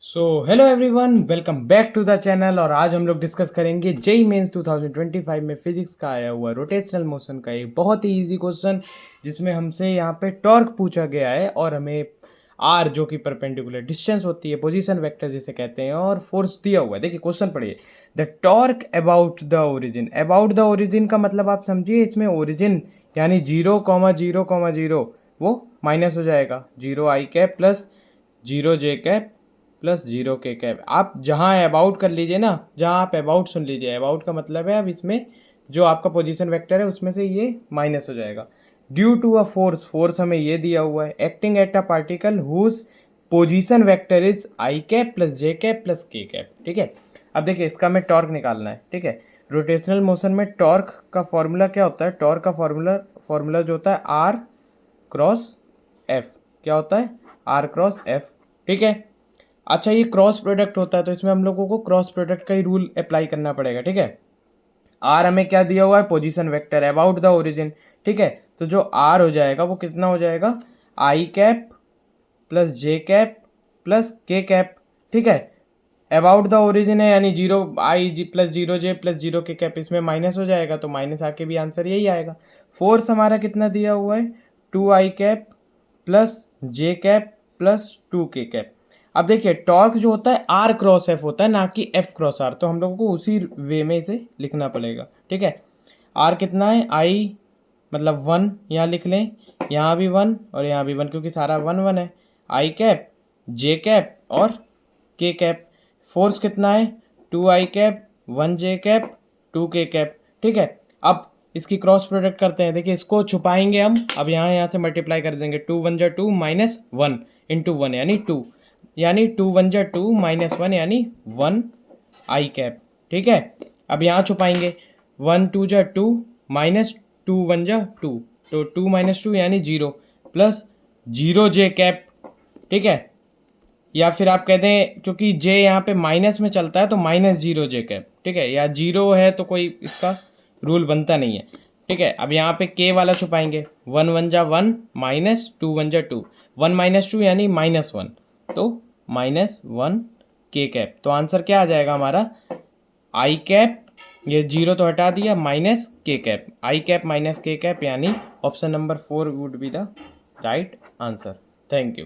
So hello everyone, welcome back to the channel. और आज हम लोग डिस्कस करेंगे जेई मेंस 2025 में फिजिक्स का आया हुआ रोटेशनल मोशन का एक बहुत ही इजी क्वेश्चन, जिसमें हमसे यहाँ पे टॉर्क पूछा गया है और हमें आर जो कि परपेंडिकुलर डिस्टेंस होती है, पोजीशन वेक्टर जिसे कहते हैं, और फोर्स दिया हुआ है। देखिए क्वेश्चन पढ़िए, the torque about the origin. About the origin का मतलब आप समझिए, इसमें ओरिजिन यानी 0,0,0 वो माइनस हो जाएगा, 0 आई कैप प्लस 0 जे कैप प्लस 0 के कैप। आप जहाँ अबाउट कर लीजिए ना, जहाँ आप अबाउट सुन लीजिए, अबाउट का मतलब है अब इसमें जो आपका पोजीशन वेक्टर है उसमें से ये माइनस हो जाएगा। Due to a force, force हमें ये दिया हुआ है, acting at a particle whose position vector is I cap plus J cap plus K cap. ठीक है, अब देखिए इसका हमें टॉर्क निकालना है। ठीक है, रोटेशनल मोशन में टॉर्क का फॉर्मूला क्या होता है? टॉर्क का फॉर्मूला जो होता है आर क्रॉस एफ। क्या होता है? R cross F. ठीक है, अच्छा ये क्रॉस प्रोडक्ट होता है तो इसमें हम लोगों को क्रॉस प्रोडक्ट का ही रूल अप्लाई करना पड़ेगा। ठीक है, आर हमें क्या दिया हुआ है? Position vector about the origin. ठीक है, तो जो आर हो जाएगा वो कितना हो जाएगा? आई cap plus J cap plus K cap. ठीक है, अबाउट द ओरिजिन है यानी 0 आई प्लस 0 जे प्लस 0 के कैप, इसमें माइनस हो जाएगा तो माइनस आके भी आंसर यही आएगा। फोर्स हमारा कितना दिया हुआ है? 2 आई cap plus J cap plus 2 के कैप। अब देखिए टॉर्क जो होता है आर क्रॉस एफ होता है, ना कि एफ क्रॉस आर, तो हम लोगों को उसी वे में इसे लिखना पड़ेगा। ठीक है, आर कितना है? आई मतलब 1 यहाँ लिख लें, यहाँ भी 1 और यहाँ भी 1, क्योंकि सारा 1 1 है। आई कैप, जे कैप और के कैप। फोर्स कितना है? 2 आई कैप 1 जे कैप 2 के कैप। ठीक है, अब इसकी क्रॉस प्रोडक्ट करते हैं। देखिए इसको छुपाएंगे हम, अब यहाँ से मल्टीप्लाई कर देंगे। 2 1 जा 2 माइनस 1 इंटू 1 यानी 2, यानी 2 1 जा 2 माइनस 1 यानी 1 आई कैप। ठीक है, अब यहाँ छुपाएंगे, 1 2 जा 2 माइनस 2 1 जा 2, तो 2 माइनस 2 यानी 0 प्लस 0 जे कैप। ठीक है, या फिर आप कहते हैं क्योंकि जे यहाँ पे माइनस में चलता है तो माइनस 0 जे कैप। ठीक है, या 0 है तो कोई इसका रूल बनता नहीं है। ठीक है, अब यहाँ पे के वाला छुपाएंगे, 1 1 जा 1 माइनस 2 1 जा 2, 1 माइनस 2 यानी माइनस 1, तो माइनस 1 के कैप। तो आंसर क्या आ जाएगा हमारा? आई कैप, ये 0 तो हटा दिया, माइनस के कैप। आई कैप माइनस के कैप यानी option number 4 would be the right answer. Thank you.